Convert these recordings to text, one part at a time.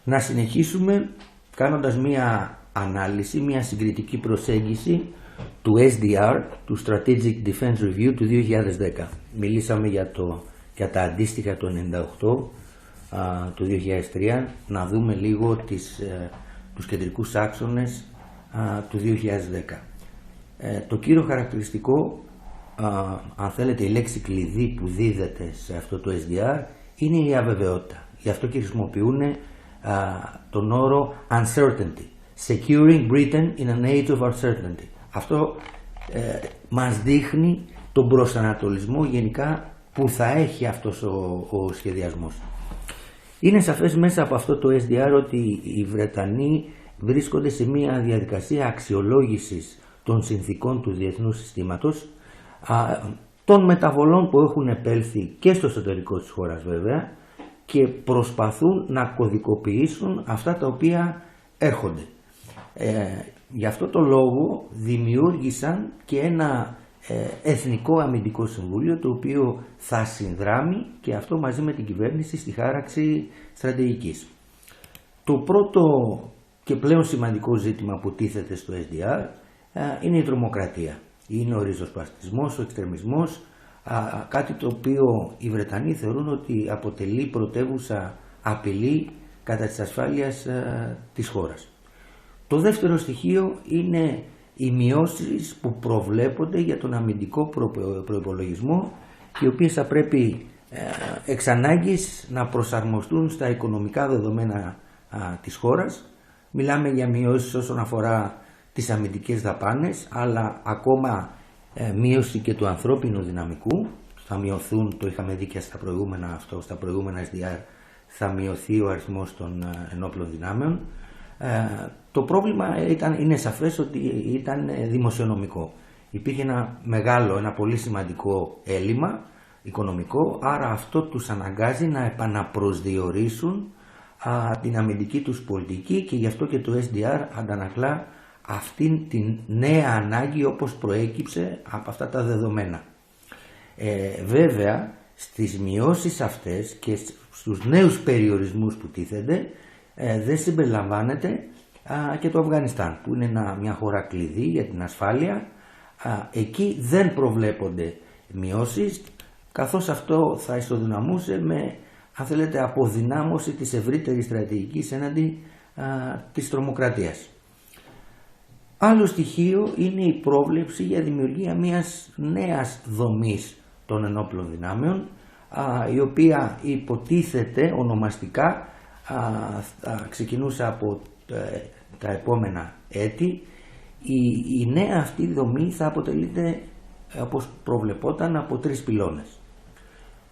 Να συνεχίσουμε κάνοντας μία ανάλυση, μία συγκριτική προσέγγιση του SDR, του Strategic Defense Review του 2010. Μιλήσαμε για τα αντίστοιχα του 1998, του 2003, να δούμε λίγο τους κεντρικούς άξονες του 2010. Το κύριο χαρακτηριστικό, αν θέλετε η λέξη κλειδί που δίδεται σε αυτό το SDR, είναι η αβεβαιότητα. Γι' αυτό και χρησιμοποιούν τον όρο uncertainty. Securing Britain in an age of uncertainty. Αυτό μας δείχνει τον προσανατολισμό γενικά που θα έχει αυτός ο σχεδιασμός. Είναι σαφές μέσα από αυτό το SDR ότι οι Βρετανοί βρίσκονται σε μια διαδικασία αξιολόγησης των συνθήκων του διεθνούς συστήματος, των μεταβολών που έχουν επέλθει και στο εσωτερικό της χώρας βέβαια, και προσπαθούν να κωδικοποιήσουν αυτά τα οποία έρχονται. Γι' αυτό το λόγο δημιούργησαν και ένα Εθνικό Αμυντικό Συμβούλιο, το οποίο θα συνδράμει και αυτό μαζί με την κυβέρνηση στη χάραξη στρατηγικής. Το πρώτο και πλέον σημαντικό ζήτημα που τίθεται στο SDR είναι η τρομοκρατία. Είναι ο ριζοσπαστισμός, ο εξτρεμισμός, κάτι το οποίο οι Βρετανοί θεωρούν ότι αποτελεί πρωτεύουσα απειλή κατά της ασφάλειας της χώρας. Το δεύτερο στοιχείο είναι οι μειώσεις που προβλέπονται για τον αμυντικό προϋπολογισμό, οι οποίες θα πρέπει εξ ανάγκης να προσαρμοστούν στα οικονομικά δεδομένα της χώρας. Μιλάμε για μειώσεις όσον αφορά τις αμυντικές δαπάνες, αλλά ακόμα μείωση και του ανθρώπινου δυναμικού. Θα μειωθούν, το είχαμε δει και στα προηγούμενα SDR, θα μειωθεί ο αριθμός των ενόπλων δυνάμεων. Το πρόβλημα είναι σαφές ότι ήταν δημοσιονομικό. Υπήρχε ένα πολύ σημαντικό έλλειμμα οικονομικό, άρα αυτό τους αναγκάζει να επαναπροσδιορίσουν την αμυντική τους πολιτική, και γι' αυτό και το SDR αντανακλά αυτήν την νέα ανάγκη όπως προέκυψε από αυτά τα δεδομένα. Βέβαια στις μειώσεις αυτές και στους νέους περιορισμούς που τίθενται δεν συμπεριλαμβάνεται και το Αφγανιστάν, που είναι μια χώρα κλειδί για την ασφάλεια. Εκεί δεν προβλέπονται μειώσεις, καθώς αυτό θα ισοδυναμούσε με, αν θέλετε, αποδυνάμωση της ευρύτερης στρατηγικής έναντι της τρομοκρατίας. Άλλο στοιχείο είναι η πρόβλεψη για δημιουργία μιας νέας δομής των ενόπλων δυνάμεων, η οποία υποτίθεται ονομαστικά θα ξεκινούσε από τα επόμενα έτη. Η νέα αυτή δομή θα αποτελείται, όπως προβλεπόταν, από 3 πυλώνες.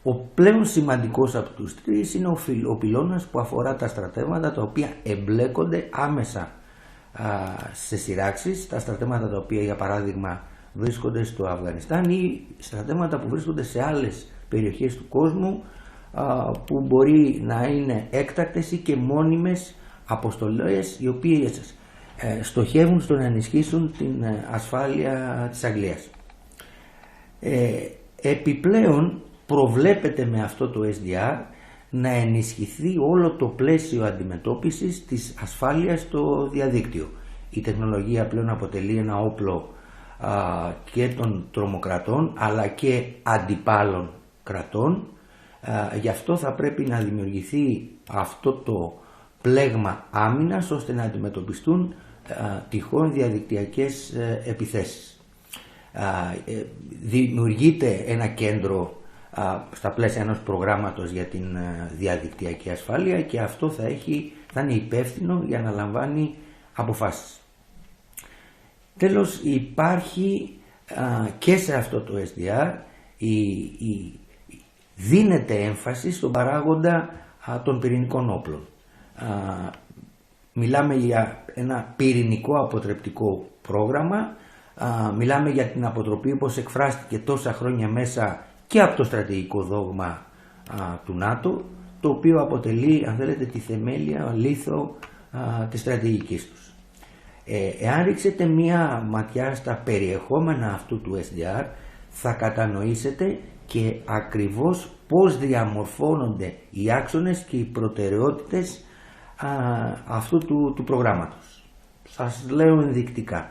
Ο πλέον σημαντικός από τους 3 είναι ο πυλώνας που αφορά τα στρατεύματα τα οποία εμπλέκονται άμεσα σε σειράξεις, τα στρατεύματα τα οποία για παράδειγμα βρίσκονται στο Αφγανιστάν ή στρατεύματα που βρίσκονται σε άλλες περιοχές του κόσμου, που μπορεί να είναι έκτακτες ή και μόνιμες αποστολές, οι οποίες στοχεύουν στο να ενισχύσουν την ασφάλεια της Αγγλίας. Επιπλέον προβλέπεται με αυτό το SDR να ενισχυθεί όλο το πλαίσιο αντιμετώπισης της ασφάλειας στο διαδίκτυο. Η τεχνολογία πλέον αποτελεί ένα όπλο και των τρομοκρατών αλλά και αντιπάλων κρατών. Γι' αυτό θα πρέπει να δημιουργηθεί αυτό το πλέγμα άμυνας ώστε να αντιμετωπιστούν τυχόν διαδικτυακές επιθέσεις. Δημιουργείται ένα κέντρο στα πλαίσια ενός προγράμματος για την διαδικτυακή ασφάλεια, και αυτό θα είναι υπεύθυνο για να λαμβάνει αποφάσεις. Τέλος, υπάρχει και σε αυτό το SDR δίνεται έμφαση στον παράγοντα των πυρηνικών όπλων. Μιλάμε για ένα πυρηνικό αποτρεπτικό πρόγραμμα, μιλάμε για την αποτροπή όπως εκφράστηκε τόσα χρόνια μέσα και από το στρατηγικό δόγμα του ΝΑΤΟ, το οποίο αποτελεί, αν θέλετε, τη θεμέλια λίθο της στρατηγικής τους. Εάν ρίξετε μία ματιά στα περιεχόμενα αυτού του SDR, θα κατανοήσετε και ακριβώς πώς διαμορφώνονται οι άξονες και οι προτεραιότητες αυτού του προγράμματος. Σας λέω ενδεικτικά.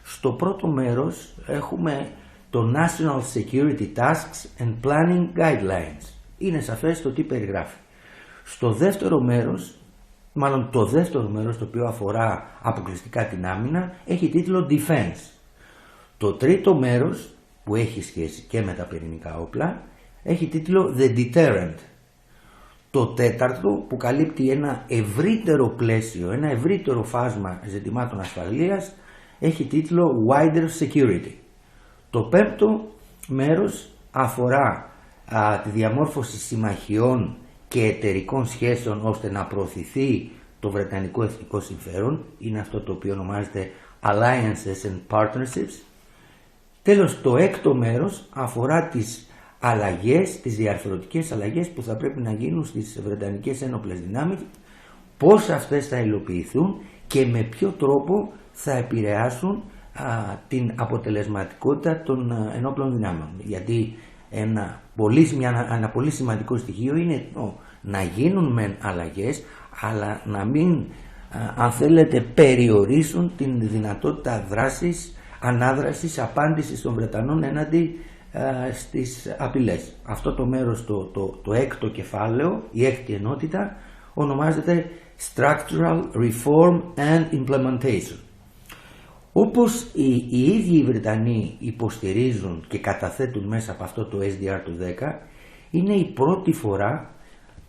Στο πρώτο μέρος έχουμε το National Security Tasks and Planning Guidelines. Είναι σαφές το τι περιγράφει. Στο δεύτερο μέρος, μάλλον το δεύτερο μέρος, το οποίο αφορά αποκλειστικά την άμυνα, έχει τίτλο Defense. Το τρίτο μέρος, που έχει σχέση και με τα πυρηνικά όπλα, έχει τίτλο The Deterrent. Το τέταρτο, που καλύπτει ένα ευρύτερο πλαίσιο, ένα ευρύτερο φάσμα ζητημάτων ασφαλείας, έχει τίτλο Wider Security. Το πέμπτο μέρος αφορά τη διαμόρφωση συμμαχιών και εταιρικών σχέσεων ώστε να προωθηθεί το βρετανικό εθνικό συμφέρον. Είναι αυτό το οποίο ονομάζεται Alliances and Partnerships. Τέλος, το έκτο μέρος αφορά τις αλλαγές, τις διαρθρωτικές αλλαγές που θα πρέπει να γίνουν στις βρετανικές ένοπλες δυνάμεις, πώς αυτές θα υλοποιηθούν και με ποιο τρόπο θα επηρεάσουν την αποτελεσματικότητα των ενόπλων δυνάμεων. Γιατί ένα πολύ σημαντικό στοιχείο είναι να γίνουν μεν αλλαγές, αλλά να μην, αν θέλετε, περιορίσουν την δυνατότητα δράσης, ανάδρασης, απάντησης των Βρετανών έναντι στις απειλές. Αυτό το μέρος, το έκτο κεφάλαιο, η έκτη ενότητα, ονομάζεται Structural Reform and Implementation. Όπως οι ίδιοι οι Βρετανοί υποστηρίζουν και καταθέτουν μέσα από αυτό το SDR του 10, είναι η πρώτη φορά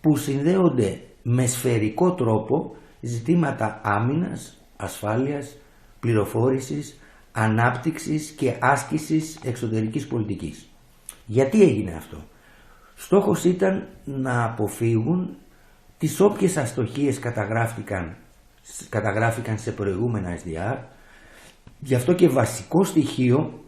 που συνδέονται με σφαιρικό τρόπο ζητήματα άμυνας, ασφάλειας, πληροφόρησης, ανάπτυξης και άσκησης εξωτερικής πολιτικής. Γιατί έγινε αυτό? Στόχος ήταν να αποφύγουν τις όποιες αστοχίες καταγράφηκαν σε προηγούμενα SDR. Γι' αυτό και βασικό στοιχείο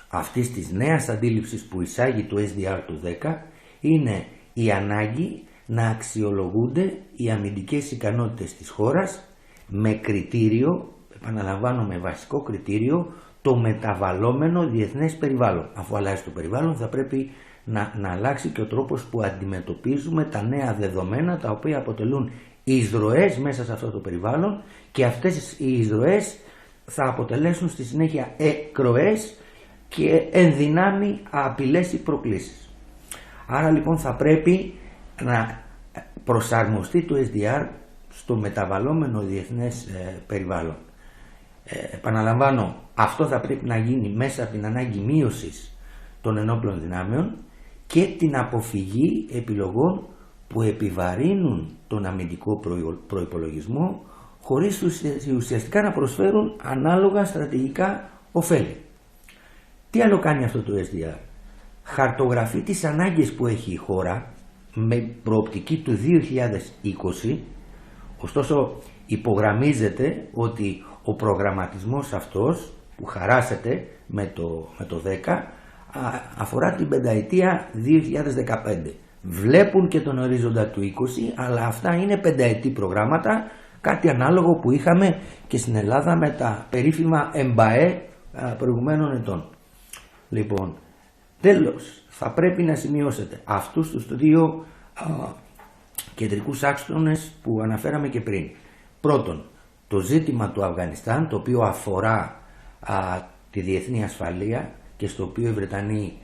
αυτής της νέας αντίληψης που εισάγει το SDR του 10 είναι η ανάγκη να αξιολογούνται οι αμυντικές ικανότητες της χώρας με κριτήριο, επαναλαμβάνω με βασικό κριτήριο, το μεταβαλλόμενο διεθνές περιβάλλον. Αφού αλλάζει το περιβάλλον θα πρέπει να αλλάξει και ο τρόπος που αντιμετωπίζουμε τα νέα δεδομένα, τα οποία αποτελούν εισρωές μέσα σε αυτό το περιβάλλον, και αυτές οι εισρωές θα αποτελέσουν στη συνέχεια εκροές και ενδυνάμει απειλές ή προκλήσεις. Άρα λοιπόν θα πρέπει να προσαρμοστεί το SDR στο μεταβαλλόμενο διεθνές περιβάλλον. Επαναλαμβάνω, αυτό θα πρέπει να γίνει μέσα από την ανάγκη μείωσης των ενόπλων δυνάμεων και την αποφυγή επιλογών που επιβαρύνουν τον αμυντικό προϋπολογισμό χωρίς ουσιαστικά να προσφέρουν ανάλογα στρατηγικά ωφέλη. Τι άλλο κάνει αυτό το SDR? Χαρτογραφεί τις ανάγκες που έχει η χώρα με προοπτική του 2020, ωστόσο υπογραμμίζεται ότι ο προγραμματισμός αυτός που χαράσεται με το 10 αφορά την πενταετία 2015. Βλέπουν και τον ορίζοντα του 20, αλλά αυτά είναι πενταετή προγράμματα, κάτι ανάλογο που είχαμε και στην Ελλάδα με τα περίφημα ΕΜΠΑΕ προηγουμένων ετών. Λοιπόν, τέλος, θα πρέπει να σημειώσετε αυτούς τους δύο κεντρικούς άξονες που αναφέραμε και πριν. Πρώτον, το ζήτημα του Αφγανιστάν, το οποίο αφορά τη διεθνή ασφαλεία και στο οποίο οι Βρετανοί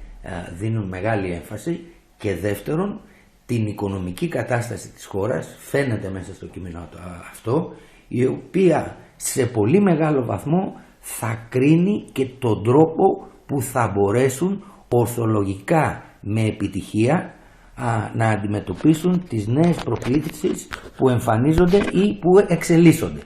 δίνουν μεγάλη έμφαση, και δεύτερον, την οικονομική κατάσταση της χώρας, φαίνεται μέσα στο κείμενο αυτό, η οποία σε πολύ μεγάλο βαθμό θα κρίνει και τον τρόπο που θα μπορέσουν ορθολογικά με επιτυχία να αντιμετωπίσουν τις νέες προκλήσεις που εμφανίζονται ή που εξελίσσονται.